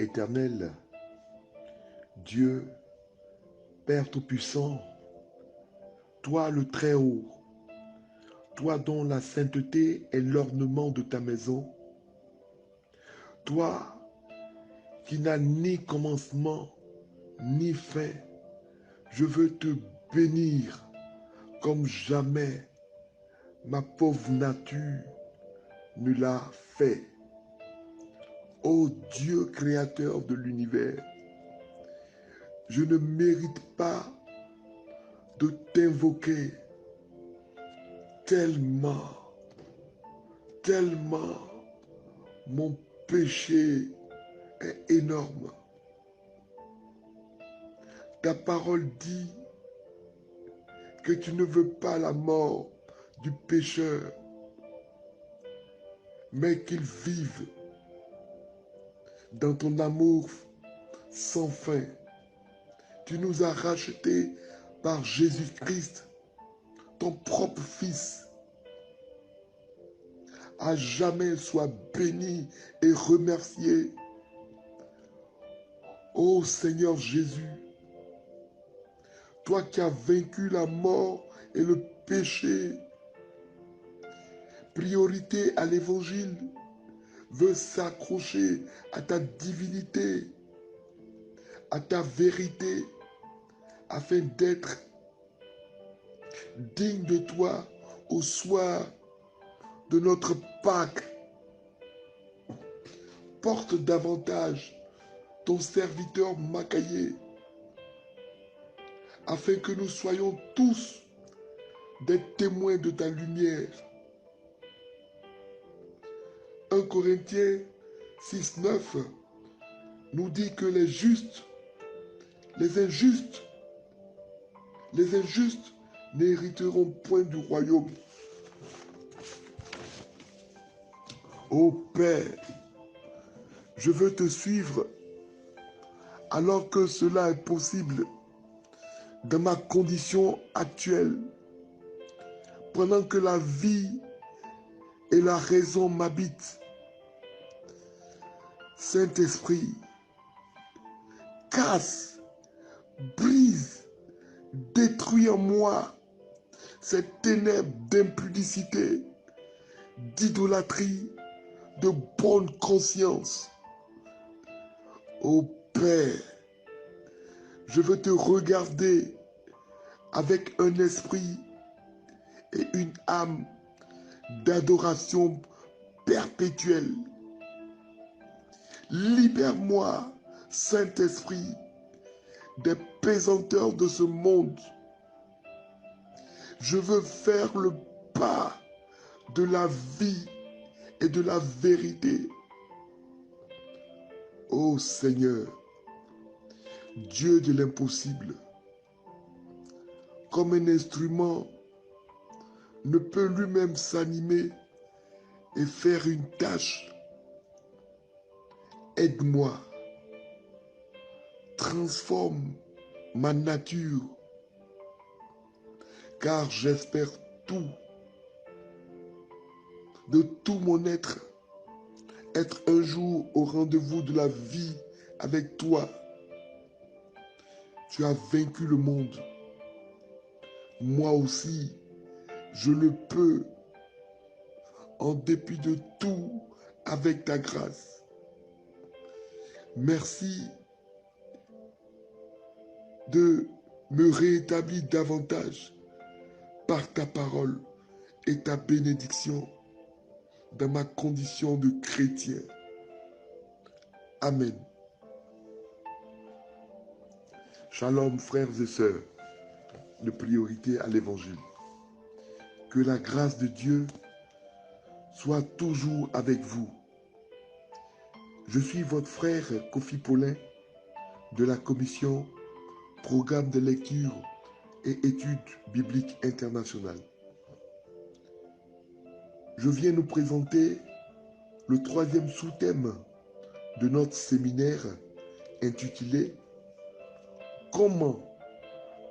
Éternel, Dieu, Père Tout-Puissant, toi le Très-Haut, toi dont la sainteté est l'ornement de ta maison, toi qui n'as ni commencement ni fin, je veux te bénir comme jamais ma pauvre nature ne l'a fait. Ô Dieu créateur de l'univers, je ne mérite pas de t'invoquer tellement mon péché est énorme. Ta parole dit que tu ne veux pas la mort du pécheur, mais qu'il vive dans ton amour sans fin. Tu nous as rachetés par Jésus-Christ, ton propre Fils. À jamais sois béni et remercié. Ô Seigneur Jésus, toi qui as vaincu la mort et le péché, priorité à l'évangile, veut s'accrocher à ta divinité, à ta vérité, afin d'être digne de toi au soir de notre Pâques. Porte davantage ton serviteur Macaïe, afin que nous soyons tous des témoins de ta lumière. 1 Corinthiens 6, 9 nous dit que les injustes n'hériteront point du royaume. Ô Père, je veux te suivre alors que cela est possible dans ma condition actuelle, pendant que la vie et la raison m'habitent. Saint-Esprit, casse, brise, détruis en moi cette ténèbre d'impudicité, d'idolâtrie, de bonne conscience. Ô Père, je veux te regarder avec un esprit et une âme d'adoration perpétuelle. Libère-moi, Saint-Esprit, des pesanteurs de ce monde. Je veux faire le pas de la vie et de la vérité. Ô Seigneur, Dieu de l'impossible, comme un instrument ne peut lui-même s'animer et faire une tâche, aide-moi, transforme ma nature, car j'espère tout, de tout mon être un jour au rendez-vous de la vie avec toi. Tu as vaincu le monde. Moi aussi, je le peux, en dépit de tout, avec ta grâce. Merci de me rétablir davantage par ta parole et ta bénédiction dans ma condition de chrétien. Amen. Shalom frères et sœurs, de priorité à l'évangile. Que la grâce de Dieu soit toujours avec vous. Je suis votre frère Kofi Paulin de la commission Programme de lecture et études bibliques internationales. Je viens nous présenter le 3e sous-thème de notre séminaire intitulé « Comment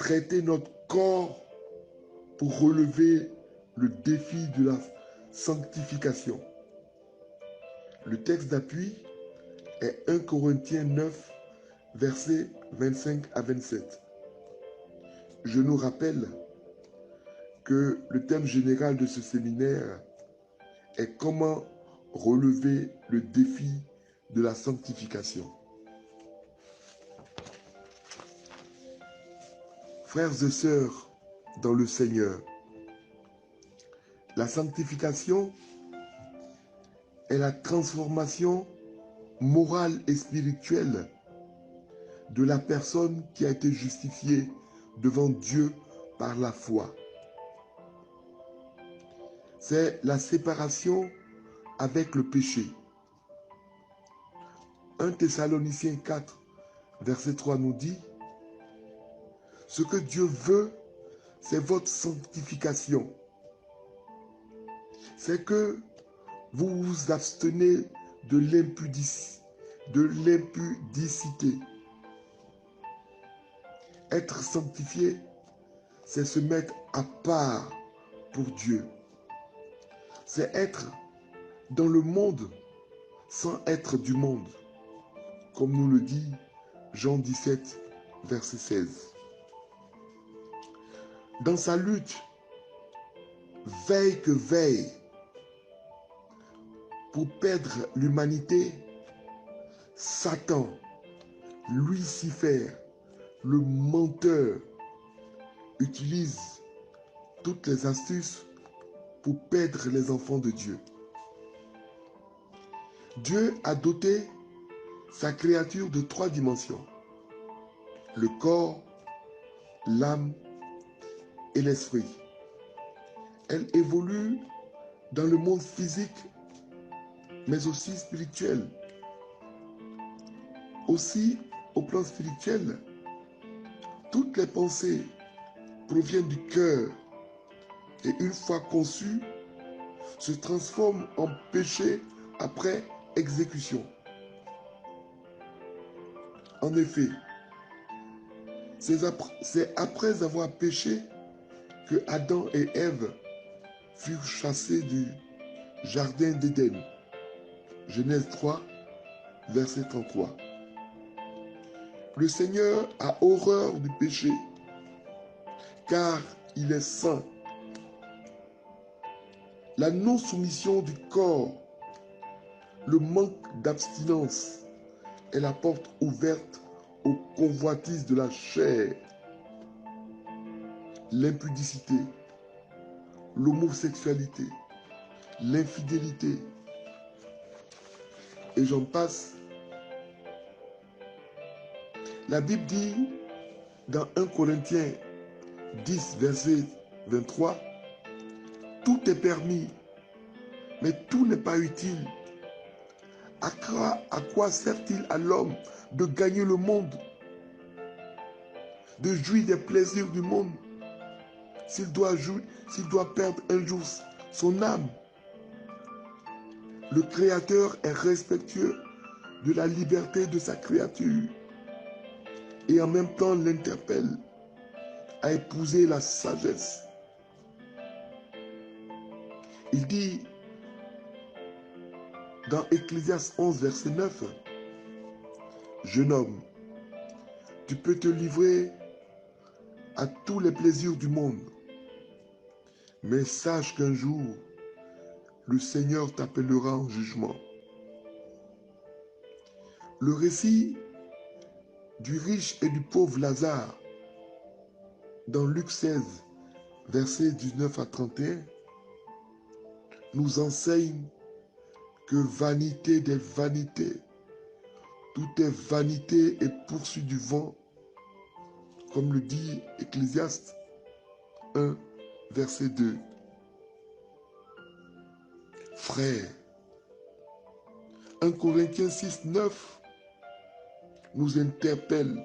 traiter notre corps pour relever le défi de la sanctification ». Le texte d'appui est 1 Corinthiens 9, versets 25 à 27. Je nous rappelle que le thème général de ce séminaire est comment relever le défi de la sanctification. Frères et sœurs dans le Seigneur, la sanctification est la transformation morale et spirituelle de la personne qui a été justifiée devant Dieu par la foi. C'est la séparation avec le péché. 1 Thessaloniciens 4, verset 3 nous dit, « Ce que Dieu veut, c'est votre sanctification. C'est que vous vous abstenez de l'impudicité. Être sanctifié, c'est se mettre à part pour Dieu. C'est être dans le monde sans être du monde, comme nous le dit Jean 17, verset 16. Dans sa lutte, veille que veille, pour perdre l'humanité, Satan, Lucifer, le menteur, utilise toutes les astuces pour perdre les enfants de Dieu. Dieu a doté sa créature de 3 dimensions. Le corps, l'âme et l'esprit. Elle évolue dans le monde physique, mais aussi spirituel. Aussi, au plan spirituel, toutes les pensées proviennent du cœur et une fois conçues, se transforment en péché après exécution. En effet, c'est après avoir péché que Adam et Ève furent chassés du jardin d'Éden. Genèse 3, verset 33. Le Seigneur a horreur du péché, car il est saint. La non-soumission du corps, le manque d'abstinence est la porte ouverte aux convoitises de la chair, l'impudicité, l'homosexualité, l'infidélité, et j'en passe. La Bible dit dans 1 Corinthiens 10, verset 23, « Tout est permis, mais tout n'est pas utile. À quoi sert-il à l'homme de gagner le monde, de jouir des plaisirs du monde, s'il doit perdre un jour son âme? » Le Créateur est respectueux de la liberté de sa créature et en même temps l'interpelle à épouser la sagesse. Il dit dans Ecclésiaste 11, verset 9, « Jeune homme, tu peux te livrer à tous les plaisirs du monde, mais sache qu'un jour, le Seigneur t'appellera en jugement. » Le récit du riche et du pauvre Lazare, dans Luc 16, versets 19 à 31, nous enseigne que vanité des vanités, tout est vanité et poursuite du vent, comme le dit Ecclésiaste 1, verset 2. Frères, 1 Corinthiens 6, 9 nous interpelle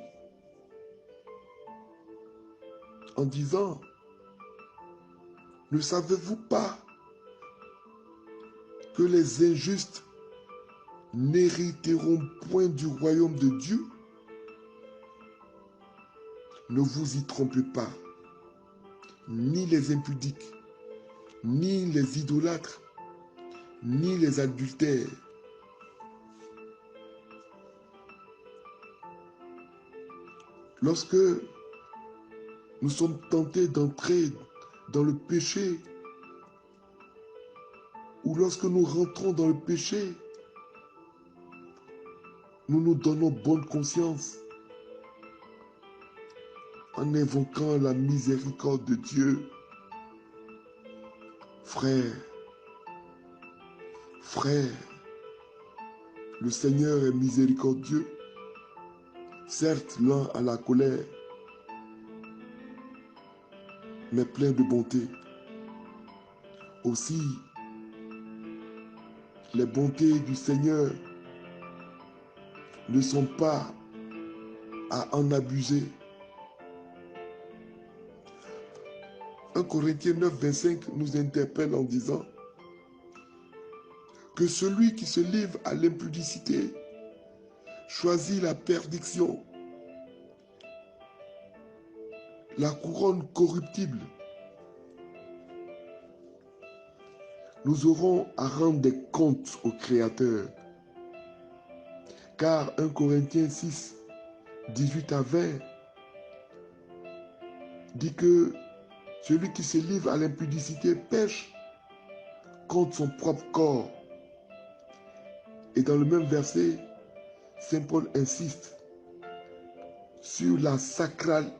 en disant, « Ne savez-vous pas que les injustes n'hériteront point du royaume de Dieu? Ne vous y trompez pas, ni les impudiques, ni les idolâtres, ni les adultères, Lorsque nous sommes tentés d'entrer dans le péché, ou lorsque nous rentrons dans le péché, nous nous donnons bonne conscience en invoquant la miséricorde de Dieu. Frère, le Seigneur est miséricordieux, certes lent à la colère, mais plein de bonté. Aussi, les bontés du Seigneur ne sont pas à en abuser. 1 Corinthiens 9, 25 nous interpelle en disant que celui qui se livre à l'impudicité choisit la perdition, la couronne corruptible. Nous aurons à rendre des comptes au Créateur. Car 1 Corinthiens 6, 18 à 20 dit que celui qui se livre à l'impudicité pêche contre son propre corps. Et dans le même verset, Saint Paul insiste sur la sacralité,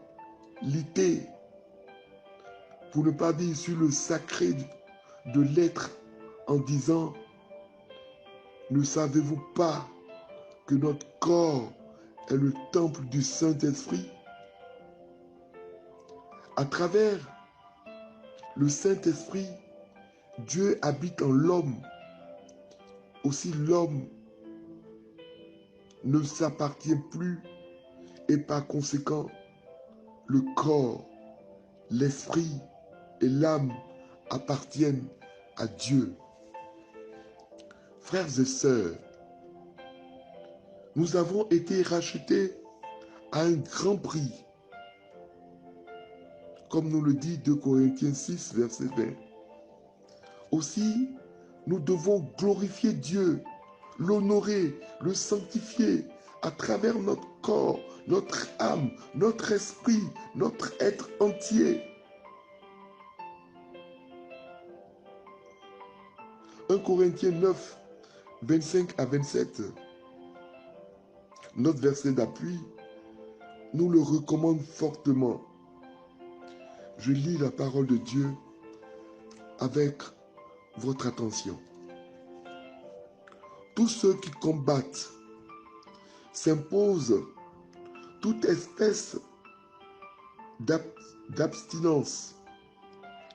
pour ne pas dire sur le sacré de l'être, en disant: ne savez-vous pas que notre corps est le temple du Saint-Esprit? À travers le Saint-Esprit, Dieu habite en l'homme. Aussi l'homme ne s'appartient plus et par conséquent, le corps, l'esprit et l'âme appartiennent à Dieu. Frères et sœurs, nous avons été rachetés à un grand prix, comme nous le dit 2 Corinthiens 6, verset 20. Aussi, nous devons glorifier Dieu, l'honorer, le sanctifier à travers notre corps, notre âme, notre esprit, notre être entier. 1 Corinthiens 9, 25 à 27, notre verset d'appui, nous le recommande fortement. Je lis la parole de Dieu avec votre attention. Tous ceux qui combattent s'imposent toute espèce d'abstinence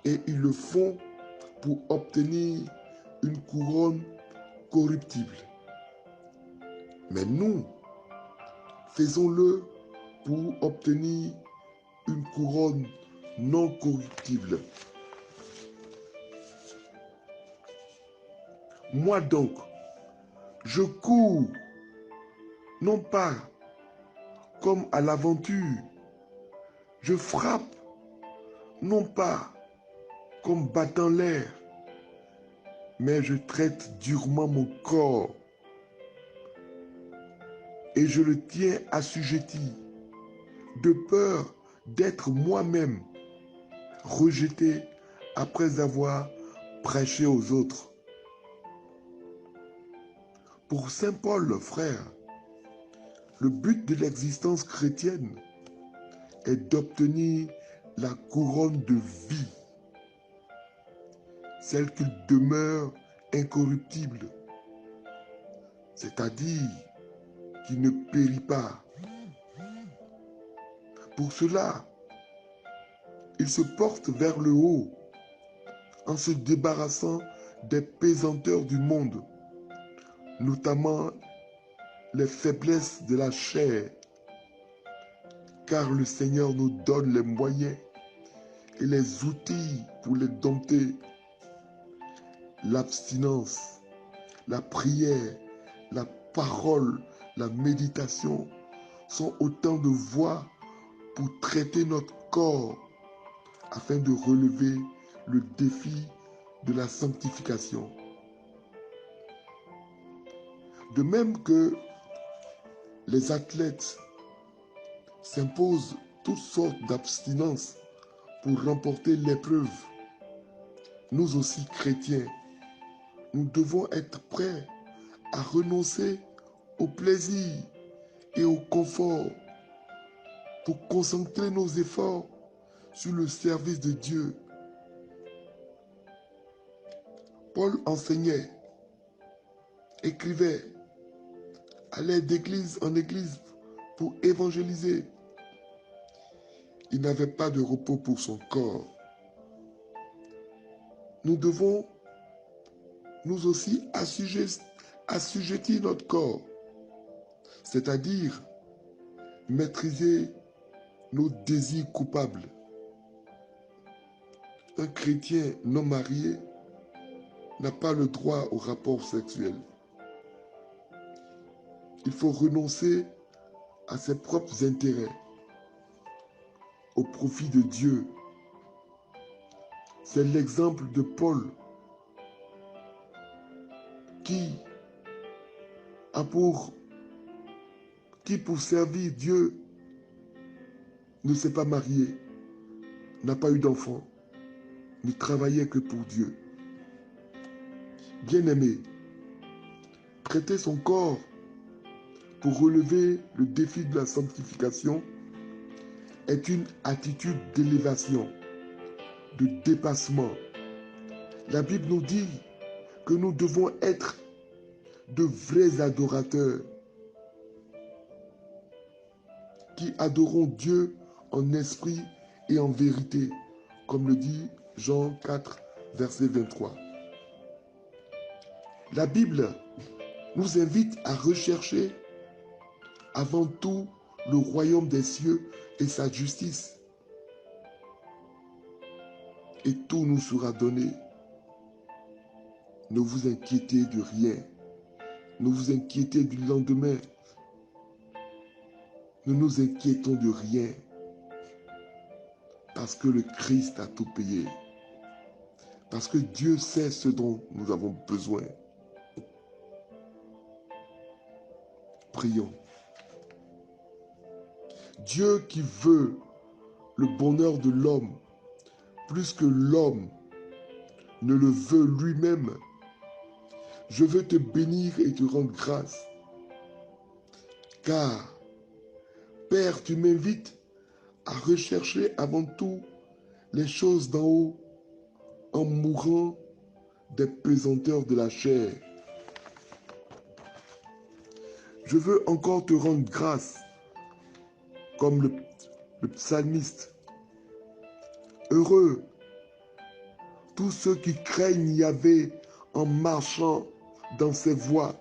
et ils le font pour obtenir une couronne corruptible. Mais nous, faisons-le pour obtenir une couronne non corruptible. Moi donc, je cours, non pas comme à l'aventure, je frappe, non pas comme battant l'air, mais je traite durement mon corps et je le tiens assujetti, de peur d'être moi-même rejeté après avoir prêché aux autres. Pour Saint Paul, frère, le but de l'existence chrétienne est d'obtenir la couronne de vie, celle qui demeure incorruptible, c'est-à-dire qui ne périt pas. Pour cela, il se porte vers le haut en se débarrassant des pesanteurs du monde, notamment les faiblesses de la chair, car le Seigneur nous donne les moyens et les outils pour les dompter. L'abstinence, la prière, la parole, la méditation sont autant de voies pour traiter notre corps afin de relever le défi de la sanctification. De même que les athlètes s'imposent toutes sortes d'abstinences pour remporter l'épreuve. Nous aussi, chrétiens, nous devons être prêts à renoncer au plaisir et au confort pour concentrer nos efforts sur le service de Dieu. Paul enseignait, écrivait, allait d'église en église pour évangéliser. Il n'avait pas de repos pour son corps. Nous devons nous aussi assujettir notre corps, c'est-à-dire maîtriser nos désirs coupables. Un chrétien non marié n'a pas le droit au rapport sexuel. Il faut renoncer à ses propres intérêts au profit de Dieu. C'est l'exemple de Paul qui pour servir Dieu ne s'est pas marié, n'a pas eu d'enfant, ne travaillait que pour Dieu. Bien-aimé, traiter son corps pour relever le défi de la sanctification est une attitude d'élévation, de dépassement. La Bible nous dit que nous devons être de vrais adorateurs qui adorons Dieu en esprit et en vérité, comme le dit Jean 4, verset 23. La Bible nous invite à rechercher avant tout le royaume des cieux et sa justice. Et tout nous sera donné. Ne vous inquiétez de rien. Ne vous inquiétez du lendemain. Ne nous inquiétons de rien. Parce que le Christ a tout payé. Parce que Dieu sait ce dont nous avons besoin. Prions. Dieu qui veut le bonheur de l'homme plus que l'homme ne le veut lui-même, je veux te bénir et te rendre grâce. Car, Père, tu m'invites à rechercher avant tout les choses d'en haut en mourant des pesanteurs de la chair. Je veux encore te rendre grâce, comme le psalmiste. Heureux tous ceux qui craignent Yahvé en marchant dans ses voies.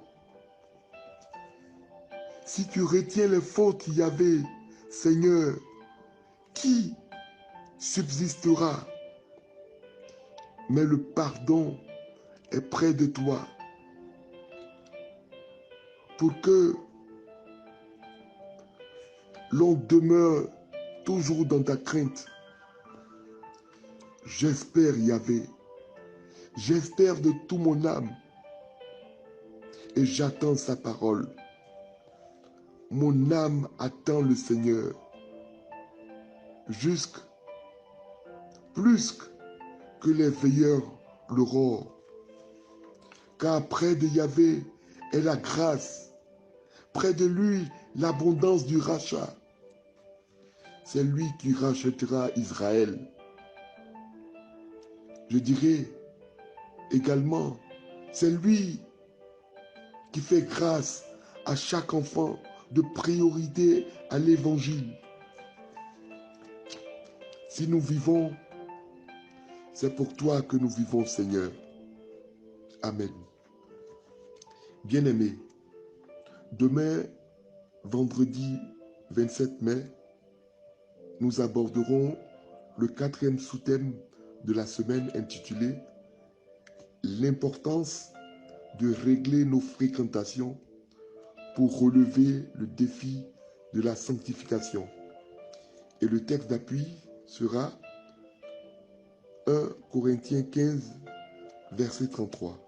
Si tu retiens les fautes Yahvé, Seigneur, qui subsistera? Mais le pardon est près de toi pour que l'on demeure toujours dans ta crainte. J'espère Yahvé, j'espère de tout mon âme et j'attends sa parole. Mon âme attend le Seigneur, plus que les veilleurs l'aurore. Car près de Yahvé est la grâce, près de lui l'abondance du rachat. C'est lui qui rachètera Israël. Je dirais également, c'est lui qui fait grâce à chaque enfant de priorité à l'évangile. Si nous vivons, c'est pour toi que nous vivons, Seigneur. Amen. Bien-aimés, demain, vendredi 27 mai, nous aborderons le 4e sous-thème de la semaine intitulé « L'importance de régler nos fréquentations pour relever le défi de la sanctification ». Et le texte d'appui sera 1 Corinthiens 15, verset 33.